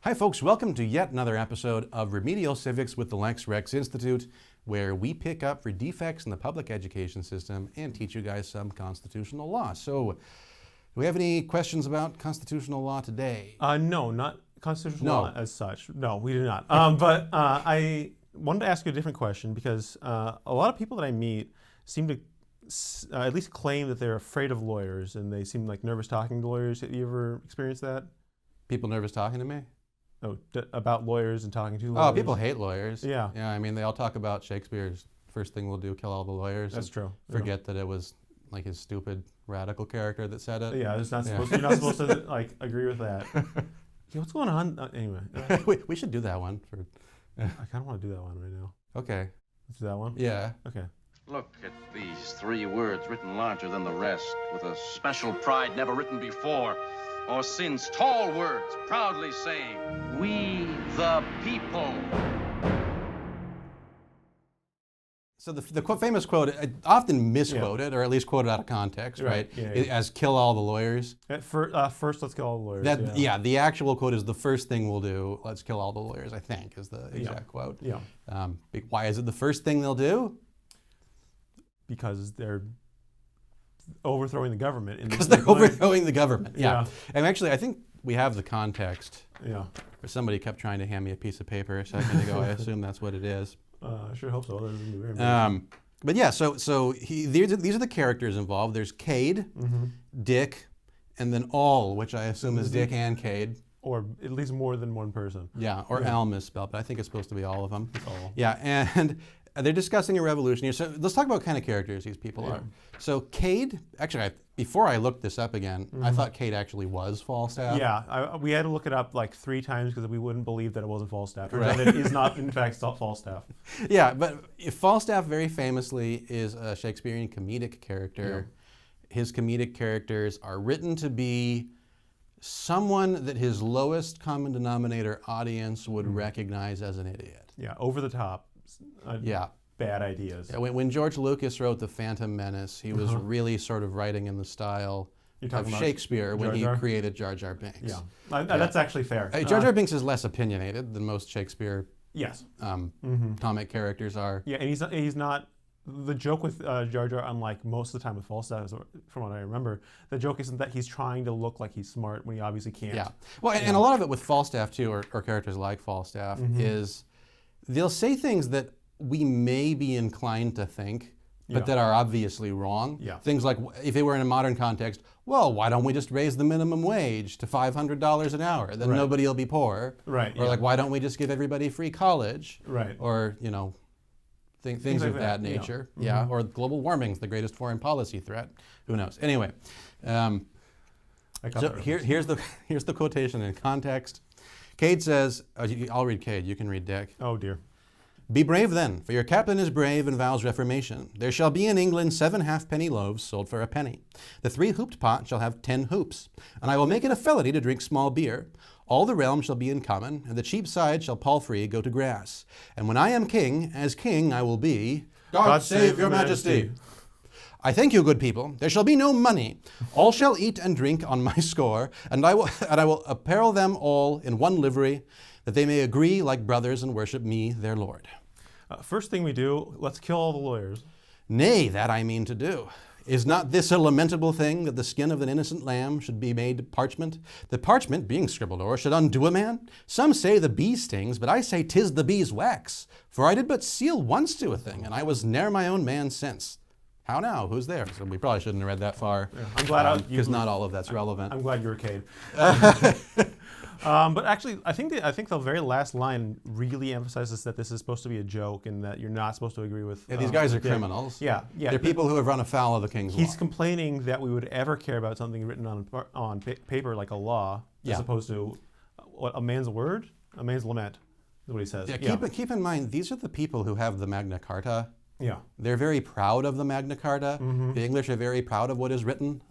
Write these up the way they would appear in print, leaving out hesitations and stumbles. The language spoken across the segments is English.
Hi folks, welcome to yet another episode of Remedial Civics with the Lex Rex Institute, where we pick up for defects in the public education system and teach you guys some constitutional law. So, do we have any questions about constitutional law today? No, not constitutional law as such. No, we do not. But I wanted to ask you a different question because a lot of people that I meet seem to at least claim that they're afraid of lawyers and they seem like nervous talking to lawyers. Have you ever experienced that? People nervous talking to me? Oh, about lawyers and talking to lawyers? Oh, people hate lawyers. Yeah. Yeah, I mean, they all talk about Shakespeare's first thing we'll do, kill all the lawyers. That's true. Forget that it was like his stupid radical character that said it. Yeah, it's not supposed you're not supposed to like agree with that. Yeah, what's going on? Anyway. we should do that one. I kind of want to do that one right now. Okay. Let's do that one? Yeah. Okay. Look at these 3 words written larger than the rest, with a special pride never written before or since. Tall words proudly saying, "We the people." So the famous quote, often misquoted, or at least quoted out of context, right? Yeah. As "kill all the lawyers." First, let's kill all the lawyers. The actual quote is the first thing we'll do. Let's kill all the lawyers. I think is the exact quote. Yeah. Why is it the first thing they'll do? Because they're overthrowing the government. Because they're overthrowing the government. Yeah. Yeah. And actually, I think we have the context. Yeah. Somebody kept trying to hand me a piece of paper a second ago. I assume that's what it is. I sure hope so. But yeah, so these are the characters involved. There's Cade, Dick, and then All, which I assume is Dick and Cade. Or at least more than one person. Yeah, or Al misspelled, but I think it's supposed to be all of them. It's all. Yeah, and they're discussing a revolution here. So let's talk about what kind of characters these people are. So Cade, actually, before I looked this up again, I thought Cade actually was Falstaff. Yeah, we had to look it up like 3 times because we wouldn't believe that it wasn't Falstaff. Right. It is not, in fact, Falstaff. Yeah, but Falstaff very famously is a Shakespearean comedic character. Yeah. His comedic characters are written to be someone that his lowest common denominator audience would recognize as an idiot. Yeah, over the top. Bad ideas. Yeah, when George Lucas wrote The Phantom Menace, he was really sort of writing in the style of Shakespeare when he created Jar Jar Binks. Yeah, that's actually fair. Jar Jar Binks is less opinionated than most Shakespeare comic characters are. Yeah, and he's not. The joke with Jar Jar, unlike most of the time with Falstaff, from what I remember, the joke isn't that he's trying to look like he's smart when he obviously can't. Yeah, well, and a lot of it with Falstaff too, or characters like Falstaff, is they'll say things that we may be inclined to think, but that are obviously wrong. Yeah. Things like, if it were in a modern context, well, why don't we just raise the minimum wage to $500 an hour? Then nobody will be poor. Right. Or like, why don't we just give everybody free college? Right. Or, things of that nature. Yeah. Or global warming's the greatest foreign policy threat. Who knows? Anyway, so here's the quotation in context. Cade says, I'll read Cade, you can read Dick. Oh dear. "Be brave then, for your captain is brave and vows reformation. There shall be in England 7 halfpenny loaves sold for a penny. The 3-hooped pot shall have 10 hoops, and I will make it a felony to drink small beer. All the realm shall be in common, and the cheap side shall palfrey go to grass. And when I am king, as king I will be. God save your majesty. I thank you, good people. There shall be no money. All shall eat and drink on my score, and I will apparel them all in one livery, that they may agree like brothers and worship me, their Lord." First thing we do, let's kill all the lawyers. "Nay, that I mean to do. Is not this a lamentable thing, that the skin of an innocent lamb should be made parchment? The parchment, being scribbled o'er, should undo a man? Some say the bee stings, but I say 'tis the bee's wax. For I did but seal once to a thing, and I was ne'er my own man since." How now? Who's there? So we probably shouldn't have read that far. Yeah. I'm glad because not all of that's relevant. I'm glad you're Cade. But actually, I think the very last line really emphasizes that this is supposed to be a joke and that you're not supposed to agree with. Yeah, these guys are criminals. Yeah. They're people who have run afoul of the king's law. He's complaining that we would ever care about something written on paper like a law, as opposed to a man's word, a man's lament. Is what he says. Yeah. Keep in mind, these are the people who have the Magna Carta. Yeah. They're very proud of the Magna Carta. The English are very proud of what is written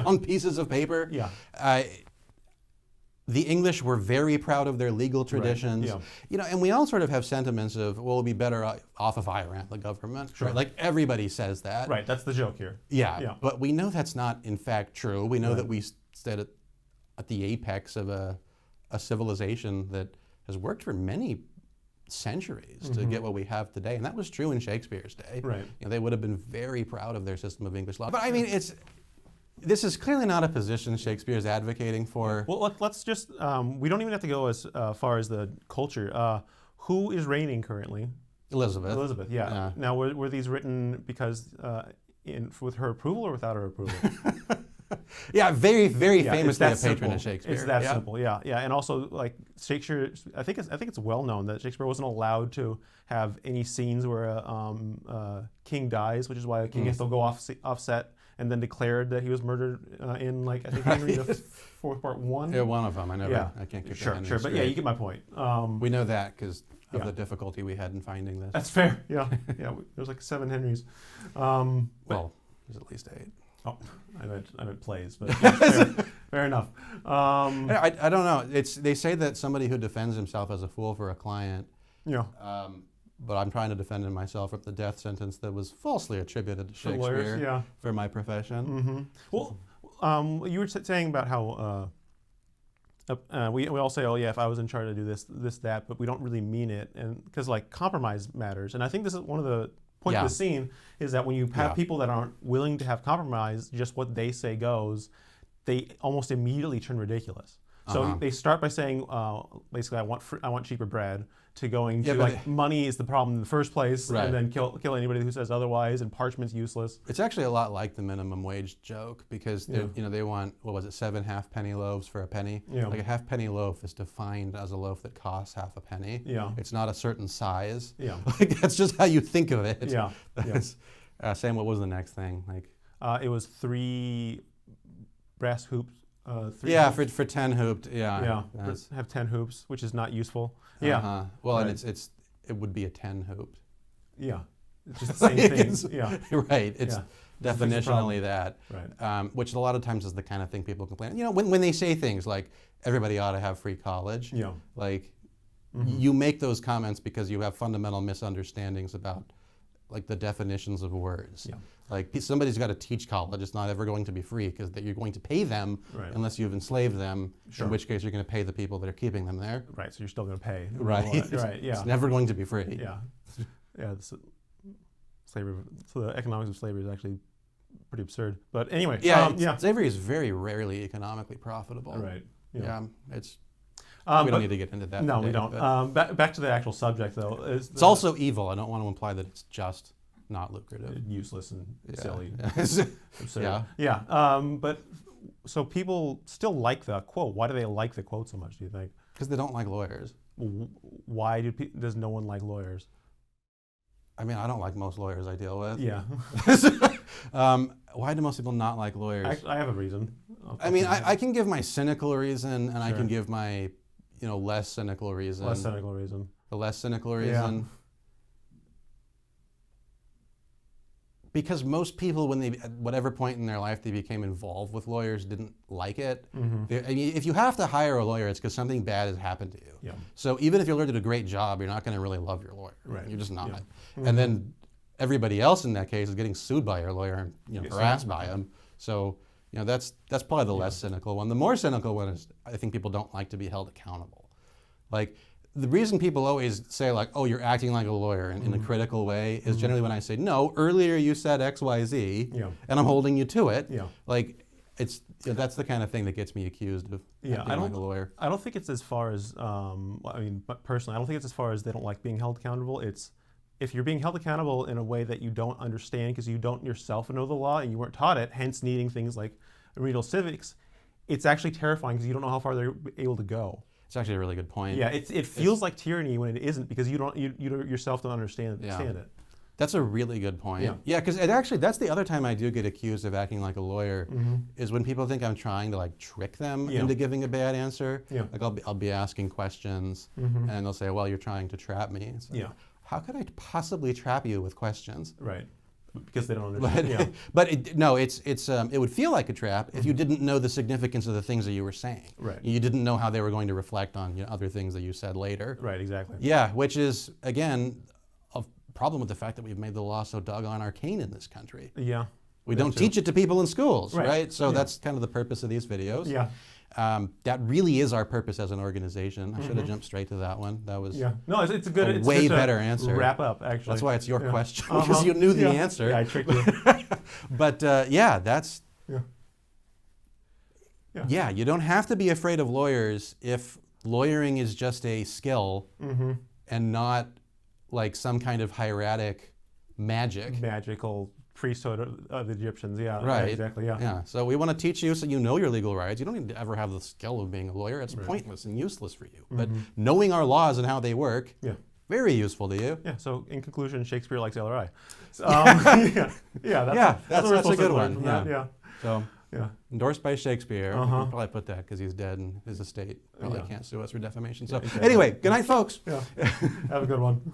on pieces of paper. Yeah. The English were very proud of their legal traditions. Right. And we all sort of have sentiments of, well, we'll be better off if I ran the government. Sure. Right? Like everybody says that. Right, that's the joke here. Yeah. But we know that's not in fact true. We know that we stood at the apex of a a civilization that has worked for many centuries to get what we have today, and that was true in Shakespeare's day. Right. They would have been very proud of their system of English law. But I mean, this is clearly not a position Shakespeare is advocating for. Well, let's just, we don't even have to go as far as the culture. Who is reigning currently? Elizabeth. Elizabeth, yeah. Now, were these written because with her approval or without her approval? Yeah, very, very famously a patron simple. of Shakespeare. It's that simple, yeah. And also, like Shakespeare, I think it's well known that Shakespeare wasn't allowed to have any scenes where a king dies, which is why a king has to go off set and then declared that he was murdered in, like, I think Henry the Fourth Part 1. Yeah, one of them. I can't get Sure, but yeah, you get my point. We know that because of the difficulty we had in finding this. That's fair. Yeah, there's like 7 Henrys. Well, there's at least 8. Oh, I meant plays, but yeah, fair enough. I don't know. They say that somebody who defends himself as a fool for a client. Yeah. But I'm trying to defend myself from the death sentence that was falsely attributed to Shakespeare lawyers, for my profession. Well, you were saying about how we all say, oh yeah, if I was in charge to do this, that, but we don't really mean it, and because like compromise matters, and I think this is one of the point of the scene is that when you have people that aren't willing to have compromise, just what they say goes, they almost immediately turn ridiculous. So they start by saying, basically, I want cheaper bread, to going to like money is the problem in the first place, and then kill anybody who says otherwise, and parchment's useless. It's actually a lot like the minimum wage joke because they want, what was it, 7 halfpenny loaves for a penny. Like a halfpenny loaf is defined as a loaf that costs half a penny. It's not a certain size. Like that's just how you think of it. Sam, what was the next thing? Like it was 3 brass hoops. For 10 hooped. Have 10 hoops, which is not useful. Well, and it would be a 10 hooped. It's just the same thing. Right. It's definitionally that. Right. Which a lot of times is the kind of thing people complain. When they say things like everybody ought to have free college. Like you make those comments because you have fundamental misunderstandings about like the definitions of words. Like somebody's got to teach college. It's not ever going to be free because you're going to pay them unless you've enslaved them. In which case you're going to pay the people that are keeping them there. Right. So you're still going to pay. It's never going to be free. Slavery. So the economics of slavery is actually pretty absurd. But anyway. Slavery is very rarely economically profitable. Right. It's. We don't need to get into that. No, we don't. Back to the actual subject, though. It's also evil. I don't want to imply that it's just not lucrative. Useless and silly. Absurd. But so people still like the quote. Why do they like the quote so much, do you think? Because they don't like lawyers. Why does no one like lawyers? I mean, I don't like most lawyers I deal with. Why do most people not like lawyers? I have a reason. I can give my cynical reason, and I can give my less cynical reason. Less cynical reason. The less cynical reason. Because most people, when at whatever point in their life they became involved with lawyers, didn't like it. If you have to hire a lawyer, it's because something bad has happened to you. So even if your lawyer did a great job, you're not going to really love your lawyer. Right. You're just not. And then everybody else in that case is getting sued by your lawyer and harassed by him. So that's probably the less cynical one. The more cynical one is I think people don't like to be held accountable. Like the reason people always say like, oh, you're acting like a lawyer in a critical way is generally when I say, no, earlier you said X, Y, Z, and I'm holding you to it. Like it's that's the kind of thing that gets me accused of acting like a lawyer. I don't think it's as far as but personally, I don't think it's as far as they don't like being held accountable. It's if you're being held accountable in a way that you don't understand because you don't yourself know the law and you weren't taught it, hence needing things like remedial civics, it's actually terrifying because you don't know how far they're able to go. It's actually a really good point. Yeah, it feels like tyranny when it isn't because you yourself don't understand it. That's a really good point. Yeah, because that's the other time I do get accused of acting like a lawyer is when people think I'm trying to like trick them into giving a bad answer. Like I'll be asking questions and they'll say, well, you're trying to trap me. So, how could I possibly trap you with questions? Right. Because they don't understand. But it would feel like a trap if you didn't know the significance of the things that you were saying. Right. You didn't know how they were going to reflect on other things that you said later. Right, exactly. Yeah, which is, again, a problem with the fact that we've made the law so doggone arcane in this country. Yeah. We don't teach it to people in schools, right? So that's kind of the purpose of these videos. Yeah. that really is our purpose as an organization. I should have jumped straight to that one. That was No, it's a good, it's way good to better answer. wrap up, actually. That's why it's your question, because you knew the answer. Yeah, I tricked you. But that's... Yeah. Yeah, you don't have to be afraid of lawyers if lawyering is just a skill and not like some kind of hieratic magic. Magical priesthood of the Egyptians, Right. Exactly, Yeah, so we want to teach you so you know your legal rights. You don't need to ever have the skill of being a lawyer. It's pointless and useless for you. But knowing our laws and how they work, very useful to you. Yeah, so in conclusion, Shakespeare likes LRI. That's a good one. Yeah. So, endorsed by Shakespeare. We can probably put that because he's dead and his estate probably can't sue us for defamation. So, anyway, good night, folks. Have a good one.